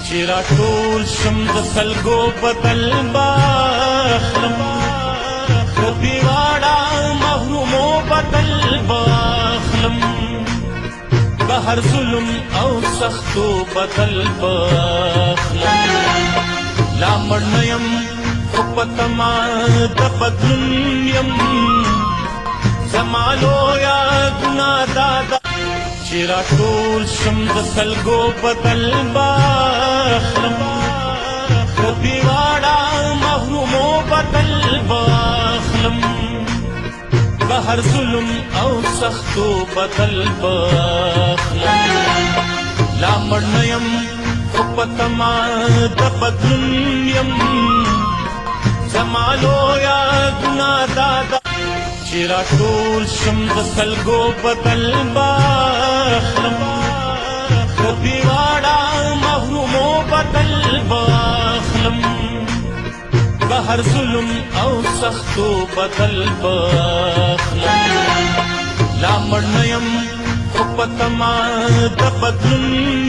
چې راټول شم د خلکو بدل باخلم د دیواړه محرومو بدل باخلم د هر ظلم او سختو بدل باخلم لا مړ نه یم خو په تمه د بدلون یم زما لویه ګناه دا ده چې راټول شم د خلکو بدل باخلم د دیواړه محرومو بدل باخلم د هر ظلم او سختو بدل باخلم لا مړ نه یم خو په تمه د بدلون یم زما لویه ګناه دا ده چې راټول شم د خلکو بدل باخلم د دیواړه محرومو بدل باخلم د هر ظلم او سختو بدل باخلم لا مړ نه یم خو په تمه د بدلون